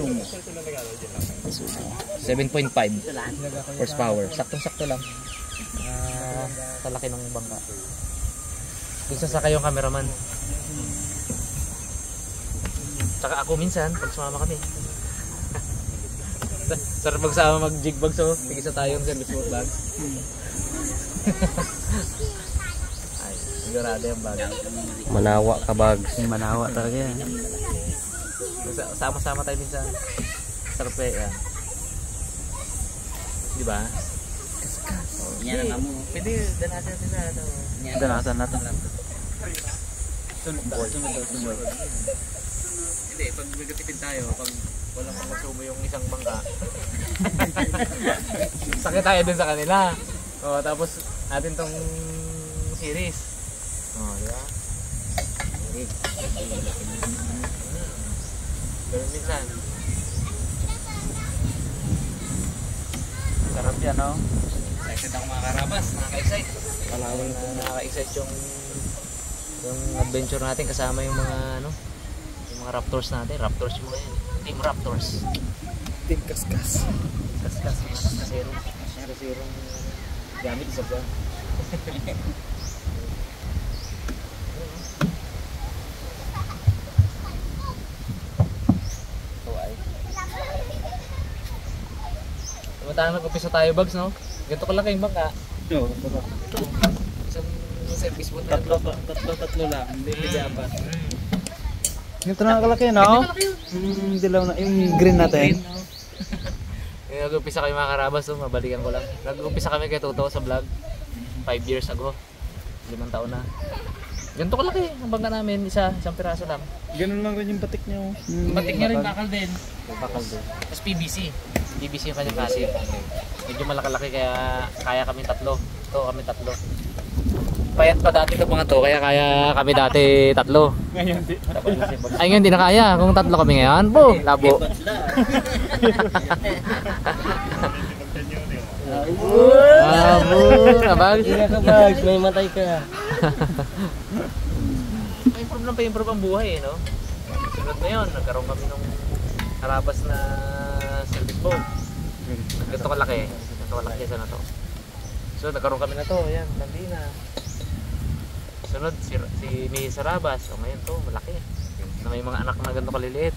Sumo. 7.5 horsepower. Saktong-sakto lang. Sa laki ng bangka. Kung sasakay yung cameraman. Tsaka ako minsan, pag sumama kami. Sarap magsama mag-jig bags, so tigisa tayong service boat bags. Ay, sigurado yung bag. Manawa ka bags. Manawa talaga yan. Sama-sama tayo minsan. Sarap eh, yan. Diba? Yan ang amo. Pwede, danasan natin na ito. Danasan natin. Sunod. Hindi, pag nagtipid tayo, pag walang pang-consumo yung isang bangka, sakit tayo dun sa kanila. O, tapos natin tong series. O, diba? Pero minsan, Sarap yan, no? excited ako mga karabas, nakaka-excite. Nakaka-excite yung adventure natin kasama yung mga ano, yung mga raptors natin. Raptors yung mga yun. Team Raptors. Team Kaskas. Kaskas, mga kasero. Kaserong gamit sa buwan. Tayo mag-upisa tayo bags, no? Ganito ko lang kayong bangka. Oo. Isang service boat na Tatlo lang. Hindi pa. Ganito na kalaki, no? Dilaw na. Yung green natin. Nag-upisa kayo mga karabas, no? Mabalikan ko lang. Nag-upisa kami kay Toto sa vlog 5 years ago. 5 taon na. Ganito ko laki ang bangka namin, isang piraso lang. Ganun lang rin yung batik niyo. Batik niya rin, bakal din. Bakal din. Tapos PVC. PVC yung kanyang kasi. Medyo malaki-laki kaya kaya kami tatlo. Ito kami tatlo. Payat pa dati ito mga to, kaya kami dati tatlo. Ngayon di. Ay ngayon di na kaya. Kung tatlo kami ngayon, po, labo. Labo, kabag. Hindi ka bag, may matay ka. May problem pa improve ang buhay, no? Sunod ngayon, nagkaroon kami ng karabas na service boat. Ganito kalaki. Ganito kalaki isa na to. So nagkaroon kami na to. Ayan, nandina. Sunod si Mihi Sarabas. O ngayon to, malaki. Na may mga anak na ganito kaliliit.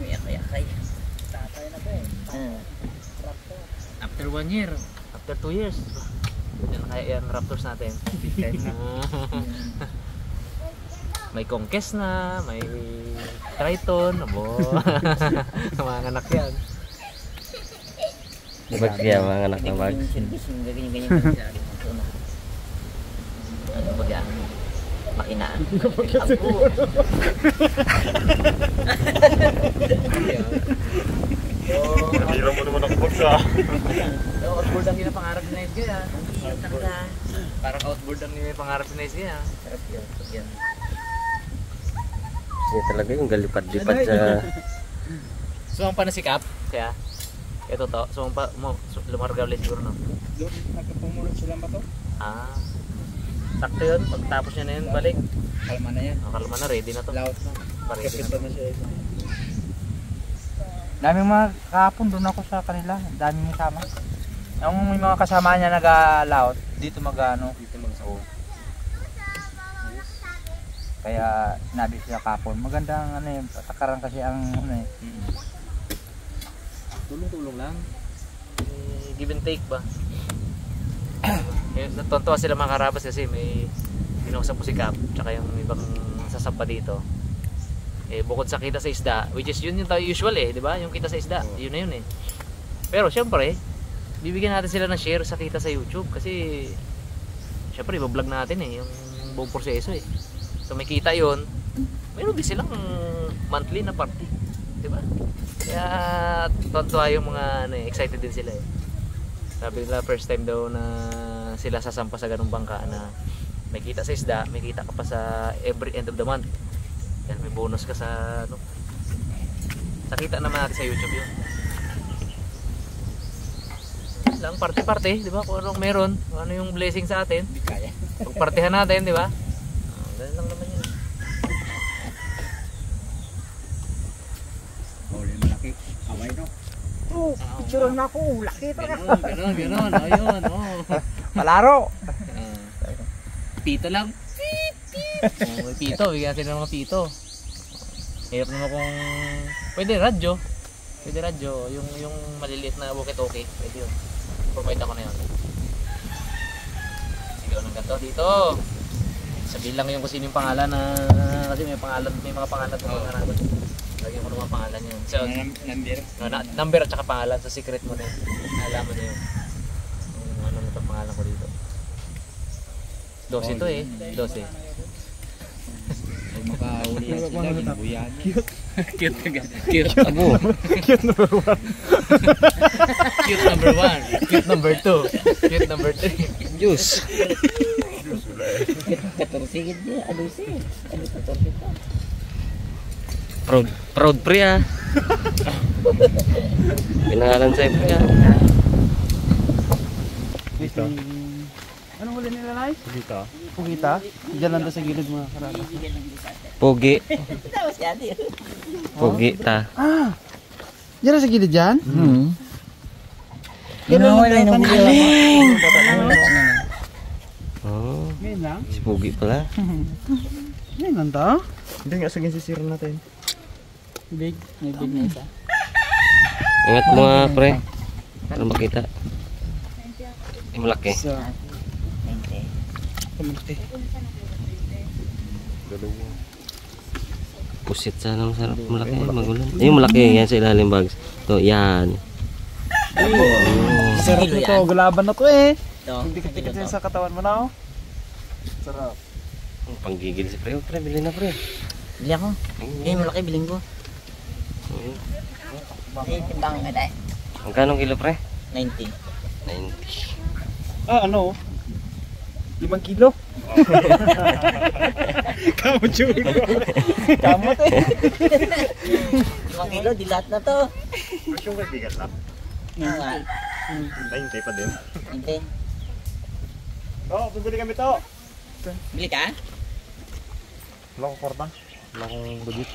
May akay-akay. Tatay na to eh. After 1 year. After 2 years. Yan kaya yung Raptors natin. May Conquest na, may Triton, mga anak yan. Bags kaya mga anak ng bags. Ganyan-ganyan. Ano ba yan? Makinaan. Hila mo naman ako bags ah. Outboard ang yung pangarap ni Nice kaya. Parang outboard ang yung pangarap ni Nice kaya. Sarap yan. Yan talaga yung galipad-lipad sa... Sumampa na si Cap, kaya ito to, sumampa mo, lumarga ulit siguro, no? Doon, nagpapumulot sila ba to? Ah, sakto yun, pagtapos niya na yun, balik. Kalma na yan. Kalma na, ready na to. Laot na. Ready na Kapit to. na siya. Daming mga kahapon doon ako sa kanila. Daming kasama. Yung may mga kasama niya nag-laot, dito mag-ano. Dito mag-sao. Kaya sinabi siya kapon, magandang ano eh, patakaran kasi ang ano eh. Tulong-tulong lang. Give and take ba? Natontoa sila mga karabas kasi may pinausap po si Cap, tsaka yung ibang sasamba dito. Bukod sa kita sa isda, which is yun yung usual di ba? Yung kita sa isda, yun na yun eh. Pero syempre, bibigyan natin sila ng share sa kita sa YouTube kasi syempre i-vlog natin yung buong proseso eh. So may kita yun, mayroon din silang monthly na party, di ba? Kaya tontuwa yung mga excited din sila eh. Sabi nila first time daw na sila sasampa sa ganung bangka na may kita sa isda, may kita ka pa sa every end of the month. Yan, may bonus ka sa ano. Nakita naman natin sa YouTube yun. Lang party-party, di ba? Kung anong meron, kung ano yung blessing sa atin. Pagpartihan natin, di ba? Ganun lang naman yun. Huli malaki. ko. Picturean mo ako. Laki talaga. Ganon. Ayun, Palaro. Pito lang. May pito, bigyan natin ng mga pito. Hirap naman kung pwede radyo. Yung maliliit na walkie-talkie. Pwede yun. Provide ako na yun. Sigaw ng ganito dito. Sabihin lang yung kung sino yung pangalan na kasi may mga pangalan na pangalan. Lagyan ko ng mga pangalan yun. So, number at saka pangalan sa secret mo na yun. Alaman na yun. Ano na itong pangalan ko dito. 12 to eh. 12. Makahuli yan sila, ginubuyan. Cute agad. Cute. Abo. Cute number 1. Cute number 1. Cute number 2. Cute number 3. Juice. 14 gid dia, aduh sih. Aduh 14 pa. Proud pre ah. Pinangalan sa'yo pre ah. Dito. Anong huli nila, Nay? Dito. Pugita? Diyan lang sa gilid mga karata. Pugi. Tahu si Adi. Pugi ta. Ah! Diyan lang sa gilid dyan? Gano'n wala nang galing. Oh, Ngayon lang? si Pugi pala. Ngayon lang to? Hindi nga, sige sisirin natin. Big, may big na isa. Ingat mo nga pre. Para makita. Ay, malaki. So, 20. kamuti. Pusit sana masarap. Malaki. Magulan. Yung malaki. Yan sa ilalim bags. To, yan. Sarap Kilo nito, yan. gulaban na to eh. Ito. Hindi ka tikit sa katawan mo na oh. Sarap. Panggigil si pre. Oh, pre, bilhin na pre. Bili ako. Eh, malaki biling ko. Eh, timbang ka dahil. Magkano kilo pre? 90. 90. Ah, ano? 5 kilo. Kamot yun. Kamot eh. 5 kilo, di lahat na to. Yung kaibigan lang. Nga. Ay, hintay pa din. Hindi. Oo, bibili kami to. Bili ka? Wala ko korta. Wala kong budget.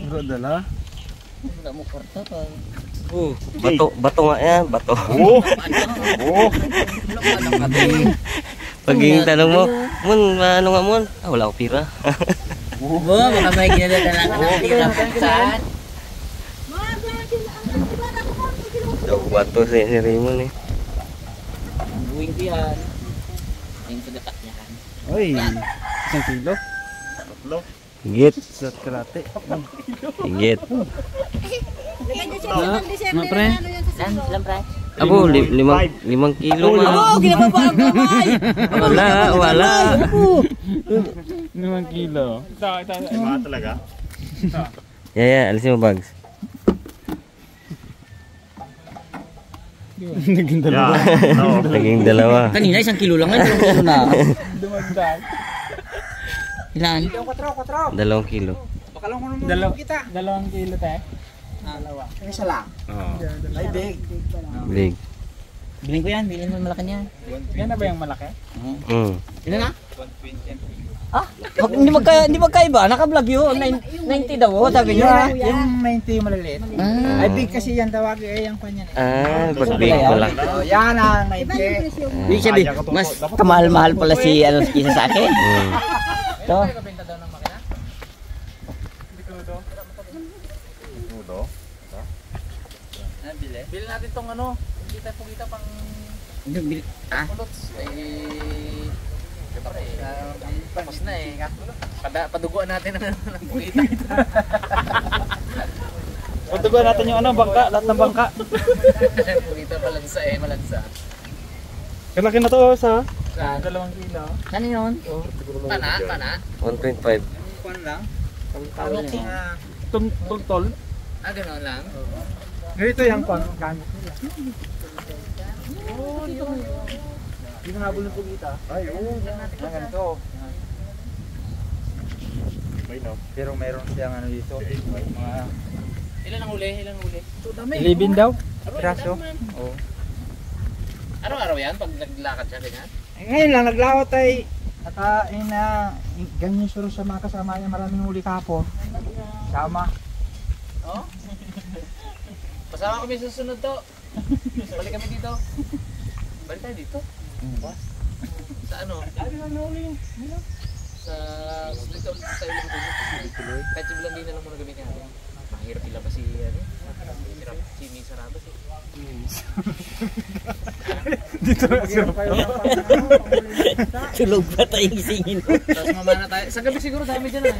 Bro, dala. Wala mo kwarto pa. Bato nga yan. Bato. Oo! Oo! Pag yung tanong mo, Mun, ano nga Mun? Ah, wala akong pira. Bo, baka may ginadala lang ang pira saan. Daw bato si Raymond eh. Buwing ko yan. Ayun sa dapat niya kan. Oy, 1 kilo. Tatlo. Higit. Sa kalate. Higit. Ano pre? Lang pre. Abo, 5 kilo Oh, ma. ginababa ang kamay. Wala. 5 kilo. Ay, mga talaga. Yeah, alisin mo bags. Naging Yeah. dalawa. Oo. Naging dalawa. Kanina 1 kilo lang ngayon. Kilo na. Dumagdag. Ilan? 2 kilo. Kita. 2 kilo te. Dalawa. Isa lang. Oo. Ay, big. Big. Bilhin ko yan. Bilhin mo malaki niya. Yan na ba yung malaki? Ilan na? Ah, hindi magkaiba. Naka-vlog yun. 90 daw. Sabi niyo ha. Yung 90 yung maliliit. Ay, big kasi yan tawag eh. Yung kanya eh. Ah, pag big malaki. Oh, yan ang 90. Ibig sabihin, mas kamahal-mahal pala si ano kisa sa akin. Ito. Tudo. Bili natin tong ano, pugita pang Ah, pulots. Siyempre, tapos na eh. Paduguan natin ng pugita. Pagduguan natin yung ano, bangka, lahat ng bangka. Pugita malansa eh, malansa. Kalaki na to sa Saan? 2 kilo. ano yun? Pana? 1.5. Kuan lang. Tawag Tol. Ah, gano'n lang? Ganito yung kuan gamit nila. Oh, yun. Hindi na habol ng pugita. Ay, oo. Ganito. May no. Pero meron siyang ano dito. Mga Ilan ang huli? 11 daw. Piraso. Oo. Araw-araw yan pag naglakad siya ganyan? Ngayon lang naglawat ay ganyan suro sa mga kasama niya, maraming huli kapon. Sama. Oh? Pasama kami sa susunod to. Balik kami dito. Balik tayo dito. Sa ano? Sa dito tayo lang dito. Kahit si Blandina lang muna gamitin natin. Mahirap ilabas si ano. Mahirap si Misa Rabas eh. Dito na sila kayo. Tulog pa tayong gisingin. Tapos mamana tayo. Sa gabi siguro dami dyan ah.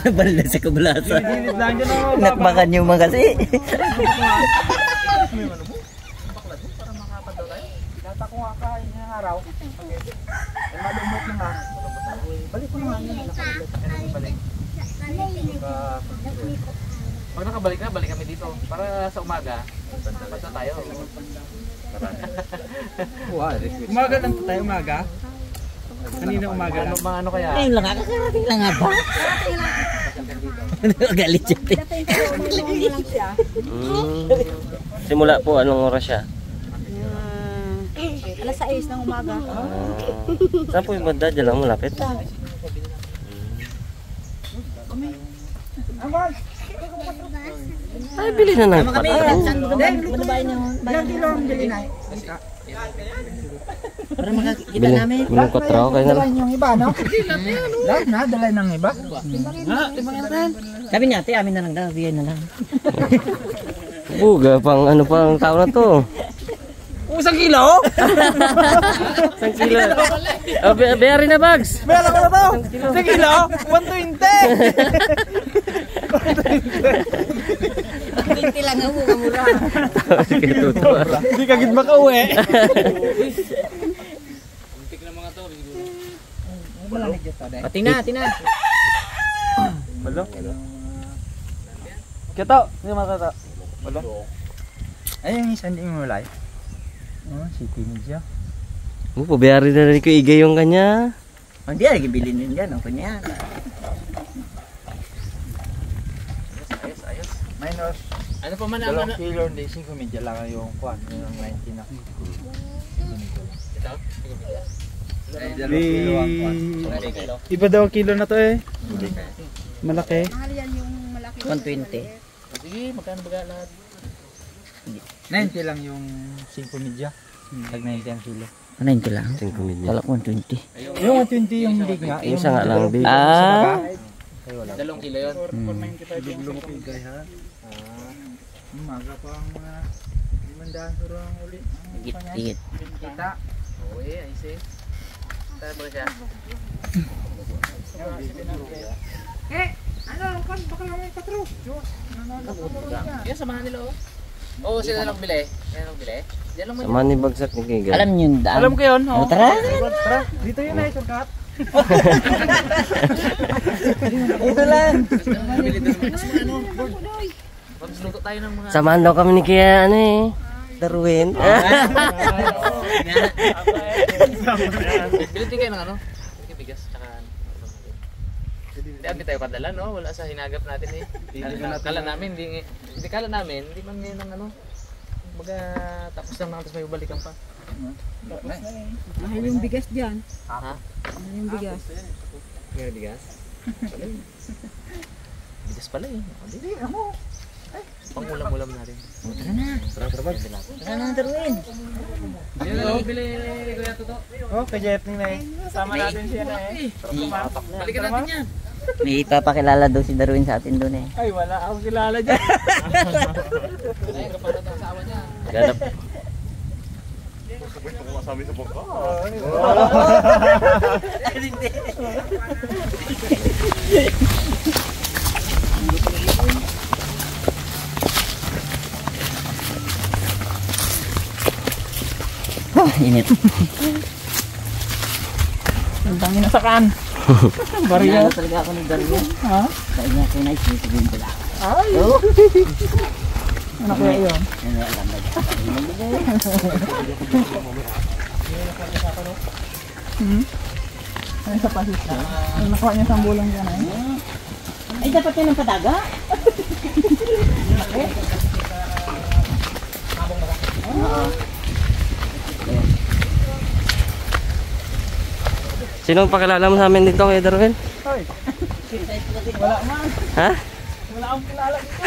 Nabal na sa kablasa. Dinit lang dyan ako. Nakbakan yung mga kasi. May ano mo? Baklat mo para makapadaw tayo. Nata ko nga kain ng araw. Okay. Ay malumot na nga. Balik ko naman yun. Balik. Pag nakabalik na, balik kami dito. Para sa umaga, basta tayo. Umaga lang tayo umaga. Kanina umaga lang. Mga ano kaya? Ayun lang nga, kakarating lang nga ba? Galit siya. Simula po, anong oras siya? Alas 6 ng umaga. Saan po yung banda? Diyan lang malapit. Ay, bili na ng Kami, pato. manabayin niyo. Ilang kilo ang bili na? Para makakita Bili, namin. bili 4 ako. Kaya na lang. Dalayan yung iba, no? Lahat na, dalayan ng iba. Sabi niya, ate, amin na lang daw. Bigyan na lang. Buga, pang ano pang tao na to. Isang kilo? Isang kilo. Oh, bayari na bags. Meron ko na to. Isang kilo? 120. 20 lang ako, kamura. Sige, tutuwa. Hindi ka gid makauwi. Pati na. Malo? Kito, hindi matata. Malo? Ay, yung isa hindi mo mulay. Oh, City Media. Oh, pabayari na rin ko igay yung kanya. Hindi, lagi bilhin din dyan. Okay na yan. Ayos. Minus Ano pa man ang 2 kilo, hindi 5 media lang yung kuwan. Yung 90 na. Ito? Iba daw ang kilo na to eh. Malaki. Mahal yan yung malaki. 120. Sige, magkano ba lahat? 90 lang yung 5 media. Tag 90 ang kilo. 90 lang. 5 million. Kala ko 120. Yung 120 yung big nga. Yung isa nga lang big. Ah. 2 kilo yun. Umaga pa ang mga 500 surang uli. Igit. Kita. Okay, I see. Tayo ba siya? Yan, samahan nila oh. Oo, sila lang bili. Yan lang bili. Yan lang mo. Sama ni bagsak ni Kiga. Alam niyo yung daan. Alam ko yun. Oh, tara. Tara, dito yun ay shortcut. Ito lang. Bili doon. Mas mga ano, board. Magluto tayo ng mga... Samahan daw kami ni Kia, ano eh. Darwin. Bili din kayo ng ano? Yung bigas, tsaka ano. Hindi abi tayo kadala, no? Wala sa hinagap natin eh. Kala namin, hindi kala namin, hindi man ngayon ng ano. Baga, tapos lang natin may balikan pa. Mahal yung bigas dyan. Ha? Mahal yung bigas. May bigas? Bigas pala eh. Hindi, ako. Pang ulam-ulam natin. Tara na, Darwin. Bili Kuya Toto. Oh, kay Jetning na eh. Sama natin siya na eh. Balikan natin yan. May ipapakilala daw si Darwin sa atin doon eh. Ay, wala akong kilala dyan. Ay, kapatid ang asawa niya. Ganap. Init. Ang dami na sakan. Bariya talaga ako ni Darwin. Ha? Kaya niya ko naisipin ko lang. Ay! Ano kaya yun? Ano alam ba? Ano sa pasis na? Ano nakuha niya sa bulang dyan eh? Ay, dapat yun ang padaga. Sino ang pakilala mo sa amin dito kay Darwin? Ay! Wala man. Ha? Wala akong kilala dito.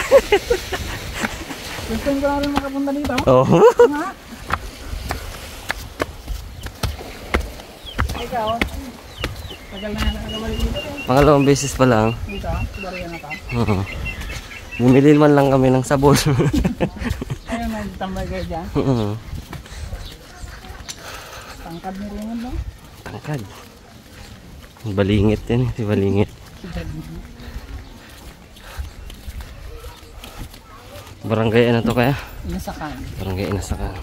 Gusto ko na rin makapunta dito. Oo. Ikaw, tagal na nakabalik dito eh. Pangalawang beses pa lang. Dito, bariya na ka. Oo. Bumili man lang kami ng sabon. Ayun, nagtambay kayo dyan. Oo. Tangkad ni Raymond, no? Tangkad. Balingit yan, si Balingit. Barangay ano to kaya? Inasakan. Barangay Inasakan.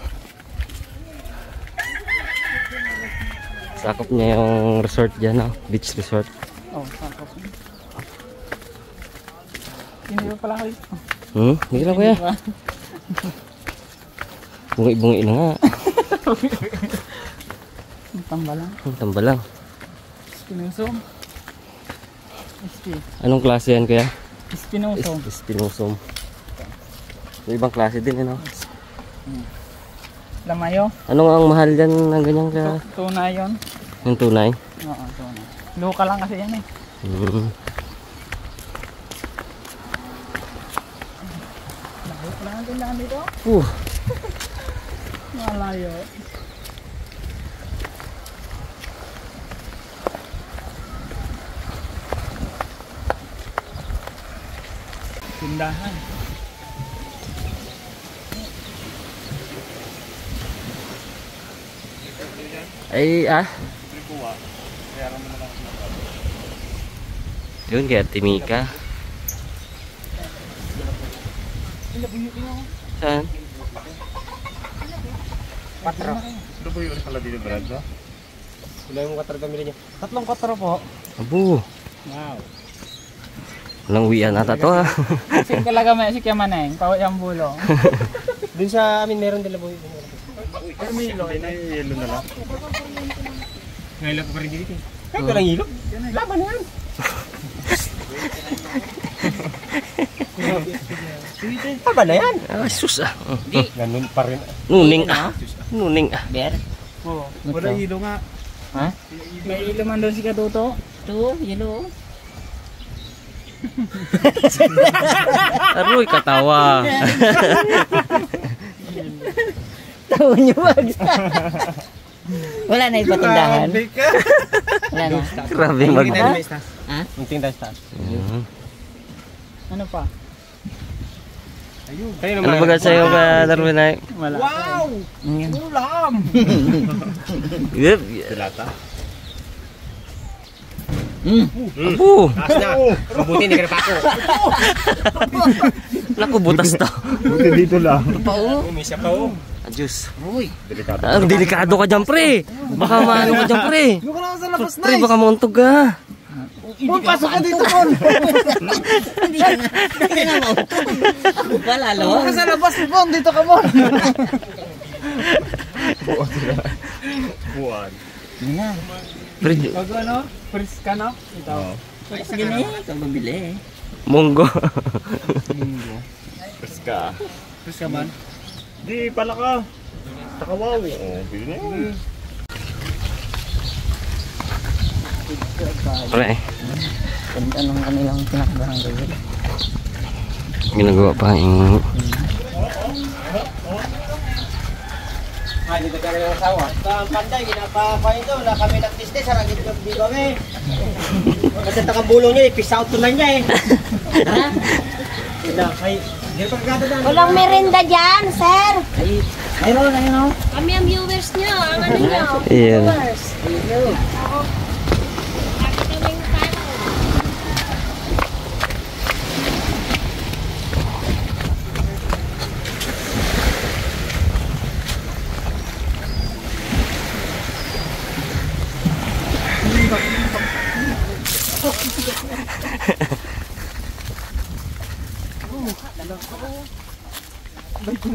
Sakop niya yung resort dyan, no? Beach resort. Oh, sakop. Hindi pa pala kayo. Hindi lang kuya. Bungi-bungi na nga. Tambalang. Tambalang. Spinosum. Anong klase yan kuya? Spinosum. Spinosum. Yung ibang klase din, ano? Lamayo. Ano nga ang mahal dyan ng ganyan ka? Tunay yun. Yung tunay? Oo, tunay. Local lang kasi yan eh. Layo lang ang tindahan dito. Malayo. Tindahan. Ay, yun kaya Timika. Saan? Patro. Ano po yung pala dito, Brad? Wala yung 4 kami niya. 3 4 po. Abo. Wow. Walang uwian ata to ha. Kasi talaga may si Kiamaneng, pawat yung bulong. Dun sa amin meron din labo. Pero may yelo. Hindi na yung yelo na lang. Ngayon pa rin dito. Kahit walang hilo. Laban na yan. Laban na yan. Ah, sus ah. Ganun pa rin. Nuning ah. Nuning ah. Ber. Oo. Wala ilo nga. Ha? May ilo man doon si Katuto. Ito, yelo. Aroy, katawa. Tawa niyo wag. Wala na ipatindahan. Wala na. Grabe mag... Ha? Munting tayo taas. Ano pa? Ano baga sa'yo ka, Darwin ay? Wala. Wow! Ulam! Yep. Dilata. Abo. Taas na. Mabuti hindi ka napako. Naku, butas to. Buti dito lang. Umisa pa o. Adjus. Uy. Delikado. Ang delikado ka dyan, pre. Baka maano ka dyan, pre. Doon ka lang sa labas na. Pre, baka mauntog ka. Bon, pasok ka dito, Bon. Hindi na mauntog. Palalo. Doon ka sa labas, Bon. Dito ka, Bon. Buwan. Hindi na. Pre, Pag ano? First ka no? Ito. Sige na eh. Ito mabili. munggo. Pres ka. First ka man. Di, pala ka. Takawaw. Oo, pili na yun. Pre, Ganda ng kanilang tinakdahan gawin. ginagawa pa yung... Dito ka rin ang asawa. Ang panday, ginapakain ito. Wala kami nag-tiste. Saragit yung di kami. Kasi takabulong niya, i-piss out na niya eh. Ha? Walang merenda dyan, sir. Ayun, ayun. Kami ang viewers nyo. Ang ano nyo? Ayan. Viewers. Oo. Lagi kaming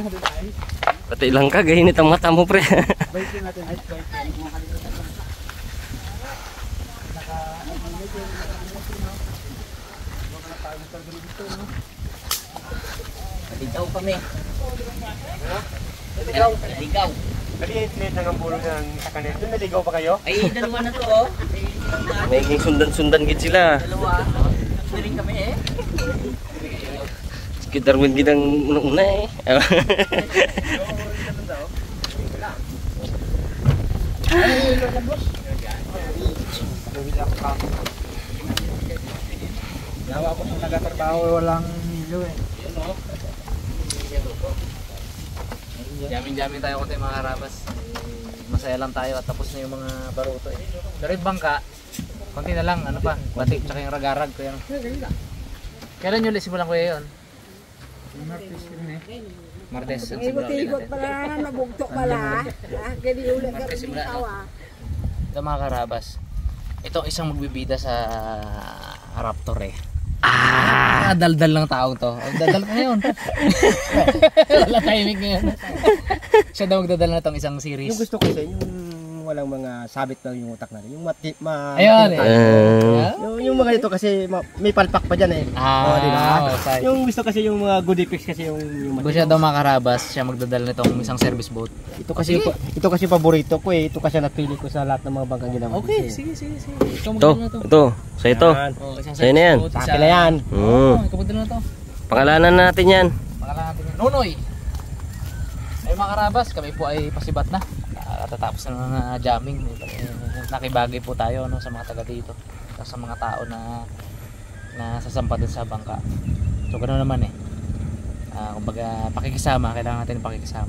follow. Pati lang ka, gahinit ang mata mo, pre. Bike natin, ice bike. Ligaw kami. Ligaw. Ligaw. Maliit na ang bulong ng sa kanil. Doon naligaw pa kayo? Ay, dalawa na to oh. May sundan-sundan gid sila. Dalawa. Siling kami eh. Kita Darwin gidang una eh. Yawa ko sa nagatrabaho, walang milo eh. Jamin-jamin tayo konti mga karabas. Masaya lang tayo at tapos na yung mga baruto eh. Pero yung bangka, konti na lang, ano pa, batik tsaka yung ragarag ko yan. Kailan nyo simulan ko yun? Martes ang simulan Ikot-ikot natin. pala na nabugto pala. Kaya ulit ka Martes rin simula, no? tawa. Ito mga karabas, ito isang magbibida sa Raptor eh. Daldal ng tao to. Daldal ka ngayon. Wala timing ngayon. Siya daw magdadala na itong isang series. Yung gusto ko kasi, yung walang mga sabit lang yung utak natin. Yung Ayun eh. yung mga ito kasi may palpak pa dyan eh. Diba? Okay. Yung gusto kasi yung mga good effects kasi yung Kung siya daw makarabas, siya magdadala nitong isang service boat. ito kasi paborito ko eh. Ito kasi napili ko sa lahat ng mga bangkang ginawa. Okay, sige. Ikaw Ito, magdala na to. ito. Sa ito. Oh, isang Sa'yo na yan. boat, Sa akin na yan. Ikaw magdala na to. Pangalanan natin yan. Pangalan natin yan. Nonoy! Ay mga karabas, kami po ay pasibat na. Katatapos na ng jamming. Nakibagay po tayo no, sa mga taga dito. Sa mga tao na sasampa din sa bangka. So ganoon naman eh. Kumbaga pakikisama, kailangan natin pakikisama.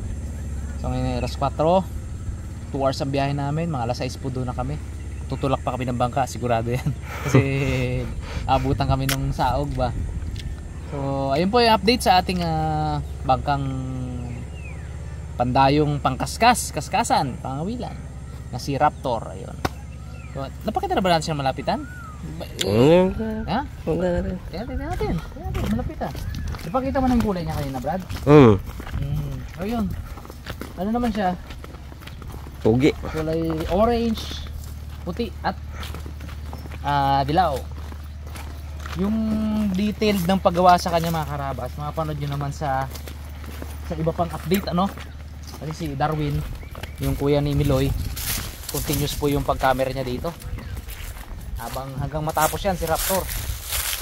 So ngayon ay alas 4, 2 hours ang biyahe namin, mga alas 6 po doon na kami. Tutulak pa kami ng bangka, sigurado yan. Kasi abutan kami ng saog ba. So ayun po yung update sa ating bangkang pandayong kaskasan, pangawilan na si Raptor. Ayun. So, napakita na ba natin siya malapitan? Ha? Tingnan natin. Malapitan. Ipakita mo na yung kulay niya kanina, Brad. Ayun. Ano naman siya? Pugi. Kulay orange, puti at dilaw. Yung detailed ng paggawa sa kanya mga karabas, mapanood nyo naman sa iba pang update ano. Kasi si Darwin, yung kuya ni Miloy, continuous po yung pag-camera niya dito. Hanggang matapos yan si Raptor.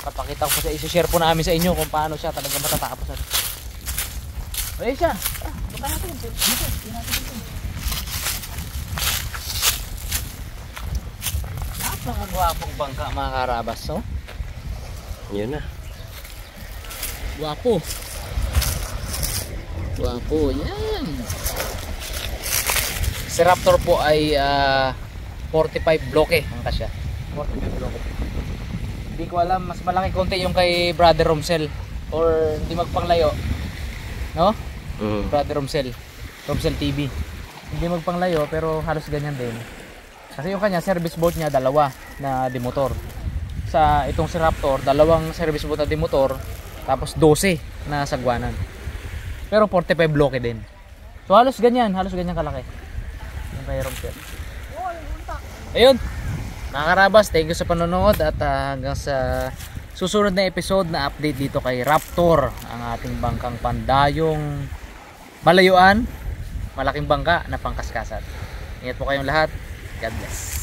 Papakita ko sa i-share po namin sa inyo kung paano siya talaga matatapos. Ayun siya. Punta natin. Dito. Napakagwapong bangka mga karabas. So? Yun na. Gwapo. Yan. Si Raptor po ay 45 bloke ang kasya. 45 bloke. Hindi ko alam, mas malaki konti yung kay Brother Romsel or hindi magpanglayo. No? Brother Romsel TV. Hindi magpanglayo pero halos ganyan din. Kasi yung kanya service boat niya dalawa na demotor. Sa itong si Raptor, dalawang service boat na demotor tapos 12 na sagwanan. Pero 45 bloke din. So halos ganyan kalaki. Yung kay Romsel. Ayun. Mga karabas, thank you sa panonood at hanggang sa susunod na episode na update dito kay Raptor, ang ating bangkang pandayong malayuan, malaking bangka na pangkaskasan. Ingat po kayong lahat. God bless.